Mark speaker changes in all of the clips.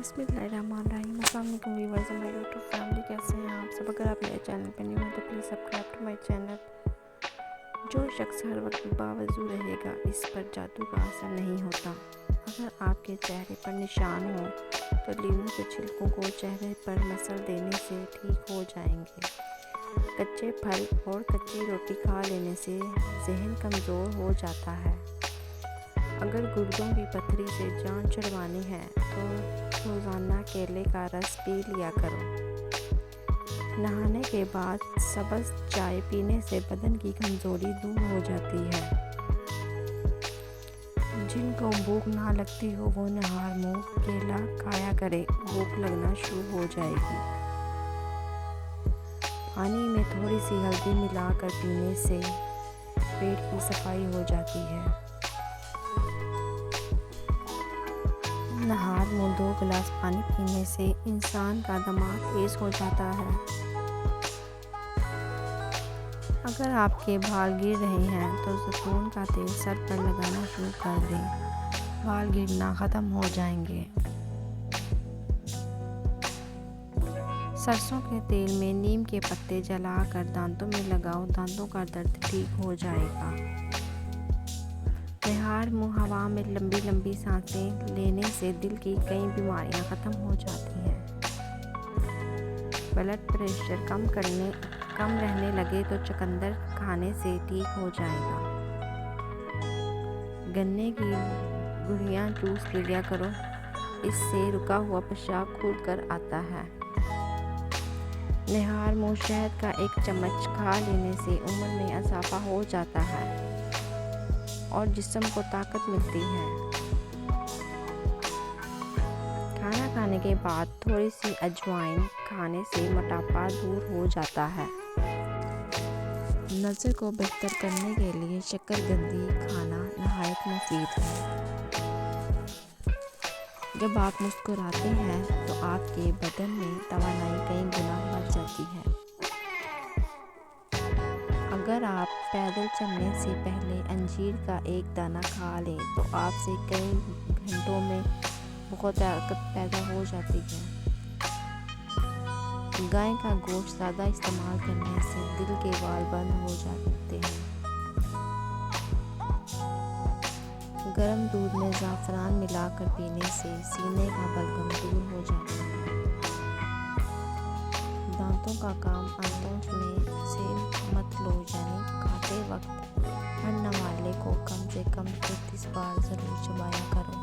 Speaker 1: बिस्मिल्लाहिर्रहमानिर्रहीम। अस्सलाम वालेकुम viewers and my YouTube family, कैसे हैं आप सब। अगर आप मेरे चैनल पर न्यू हैं तो please subscribe to my channel. जो शख्स हर वक्त बावजू रहेगा, इस पर जादू का असर नहीं होता। अगर आपके चेहरे पर निशान हो तो लीमू के छिलकों को चेहरे पर मसल देने से ठीक हो जाएंगे। कच्चे फल और कच्ची रोटी खा लेने से जहन कमज़ोर हो जाता है। अगर गुर्दों की पथरी से जान छुड़वानी है तो रोज़ाना केले का रस पी लिया करो। नहाने के बाद सब्ज़ चाय पीने से बदन की कमज़ोरी दूर हो जाती है। जिनको भूख ना लगती हो वो नहार मुँह केला खाया करे, भूख लगना शुरू हो जाएगी। पानी में थोड़ी सी हल्दी मिलाकर पीने से पेट की सफाई हो जाती है। नहार मुँह 2 गिलास पानी पीने से इंसान का दिमाग तेज़ हो जाता है। अगर आपके बाल गिर रहे हैं तो ज़ैतून का तेल सर पर लगाना शुरू कर दें, बाल गिरना ख़त्म हो जाएंगे। सरसों के तेल में नीम के पत्ते जलाकर दांतों में लगाओ, दांतों का दर्द ठीक हो जाएगा। निहार मुँह हवा में लंबी लंबी सांसें लेने से दिल की कई बीमारियां ख़त्म हो जाती हैं। ब्लड प्रेशर कम रहने लगे तो चुकंदर खाने से ठीक हो जाएगा। गन्ने की गुठलियाँ चूस लिया करो, इससे रुका हुआ पेशाब खुल कर आता है। निहार मुँह शहद का 1 चम्मच खा लेने से उम्र में इजाफा हो जाता है और जिस्म को ताकत मिलती है। खाना खाने के बाद थोड़ी सी अजवाइन खाने से मोटापा दूर हो जाता है। नज़र को बेहतर करने के लिए शक्करकंदी खाना नहायत मुफीद है। जब आप मुस्कुराते हैं तो आपके बदन में तवानाई कई गुना बढ़ जाती है। अगर आप पैदल चलने से पहले अंजीर का 1 दाना खा लें तो आपसे कई घंटों में बहुत ताकत पैदा हो जाती है। गाय का गोश्त ज़्यादा इस्तेमाल करने से दिल के वाल बंद हो जाते हैं। गर्म दूध में ज़ाफ़रान मिलाकर पीने से सीने का बलगम दूर हो जाता है। दांतों का काम आंतों में से मत लो, यानी खाते वक्त हर नवाले को कम से कम 33 बार ज़रूर चबाया करो।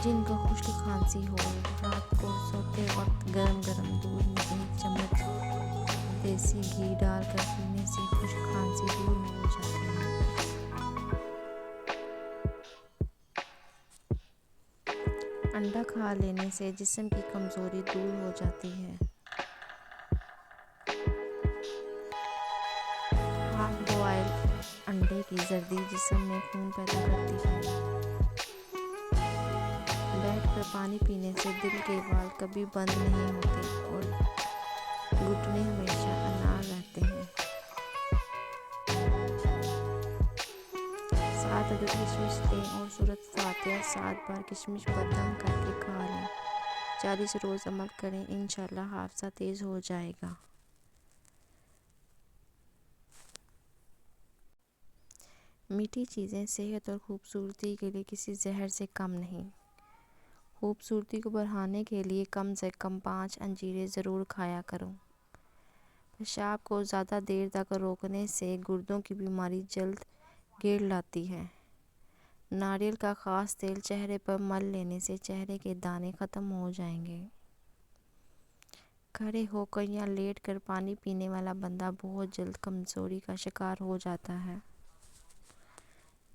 Speaker 1: जिनको खुश्क खांसी हो, रात को सोते वक्त गरम दूध में 1 चम्मच देसी घी डालकर पीने से खुश्क खांसी दूर हो जाती है। अंडा खा लेने से जिस्म की कमज़ोरी दूर हो जाती है। हाफ बॉयल अंडे की जर्दी जिस्म में खून पैदा करती है। बैठकर पानी पीने से दिल के वाल कभी बंद नहीं होते और घुटने हमेशा अनार रहते हैं। 7 अदद किशमिश लें और सूरत फातिहा 7 बार किशमिश पर दम करके खा लें। 40 रोज़ अमल करें, इंशाअल्लाह हाफ़ज़ा तेज़ हो जाएगा। मीठी चीज़ें सेहत और खूबसूरती के लिए किसी जहर से कम नहीं। खूबसूरती को बढ़ाने के लिए कम से कम 5 अंजीरें ज़रूर खाया करो। पेशाब को ज़्यादा देर तक रोकने से गुर्दों की बीमारी जल्द घेर लाती है। नारियल का ख़ास तेल चेहरे पर मल लेने से चेहरे के दाने ख़त्म हो जाएंगे। खड़े होकर या लेट कर पानी पीने वाला बंदा बहुत जल्द कमज़ोरी का शिकार हो जाता है।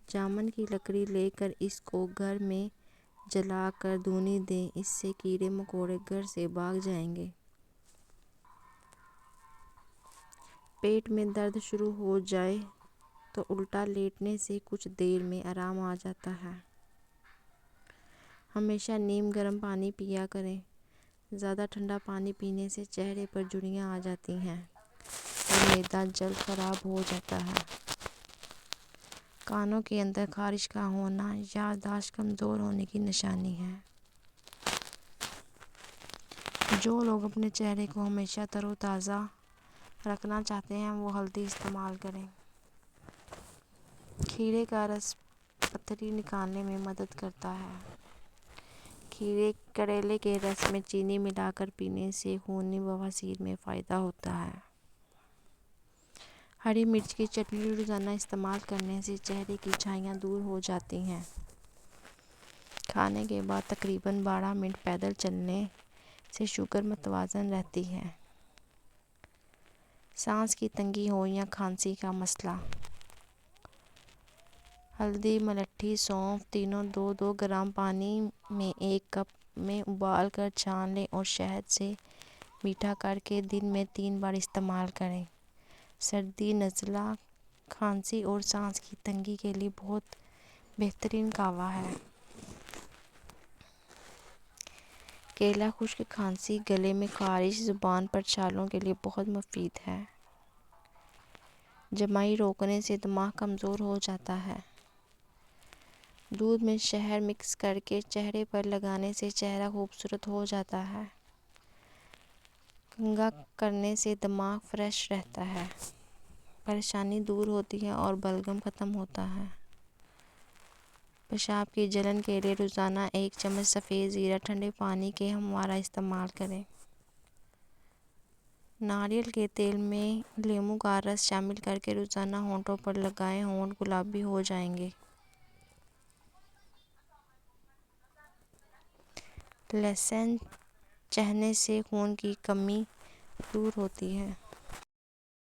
Speaker 1: जामुन की लकड़ी लेकर इसको घर में जलाकर धुनी दें, इससे कीड़े मकोड़े घर से भाग जाएंगे। पेट में दर्द शुरू हो जाए तो उल्टा लेटने से कुछ देर में आराम आ जाता है। हमेशा नीम गर्म पानी पिया करें। ज़्यादा ठंडा पानी पीने से चेहरे पर झुर्रियाँ आ जाती हैं और मैदा जल्द ख़राब हो जाता है। کانوں کے اندر خارش کا ہونا یادداشت کمزور ہونے کی نشانی ہے۔ جو لوگ اپنے چہرے کو ہمیشہ تر و تازہ رکھنا چاہتے ہیں وہ ہلدی استعمال کریں۔ کھیرے کا رس پتھری نکالنے میں مدد کرتا ہے۔ کریلے کے رس میں چینی ملا کر پینے سے خونی بواسیر میں فائدہ ہوتا ہے۔ ہری مرچ کی چٹنی روزانہ استعمال کرنے سے چہرے کی چھائیاں دور ہو جاتی ہیں۔ کھانے کے بعد تقریباً 12 منٹ پیدل چلنے سے شوگر متوازن رہتی ہے۔ سانس کی تنگی ہو یا کھانسی کا مسئلہ، ہلدی، ملٹھی، سونف تینوں 2-2 گرام پانی میں 1 کپ میں ابال کر چھان لیں اور شہد سے میٹھا کر کے دن میں 3 بار استعمال کریں۔ سردی، نزلہ، کھانسی اور سانس کی تنگی کے لیے بہت بہترین قہوہ ہے۔ کیلا خشک کھانسی، گلے میں خارش، زبان پر چھالوں کے لیے بہت مفید ہے۔ جمائی روکنے سے دماغ کمزور ہو جاتا ہے۔ دودھ میں شہد مکس کر کے چہرے پر لگانے سے چہرہ خوبصورت ہو جاتا ہے۔ کنگھا کرنے سے دماغ فریش رہتا ہے، پریشانی دور ہوتی ہے اور بلغم ختم ہوتا ہے۔ پیشاب کی جلن کے لیے روزانہ 1 چمچ سفید زیرہ ٹھنڈے پانی کے ہموار استعمال کریں۔ ناریل کے تیل میں لیموں کا رس شامل کرکے روزانہ ہونٹوں پر لگائیں، ہونٹ گلابی ہو جائیں گے۔ لہسن چہنے سے خون کی کمی دور ہوتی ہے۔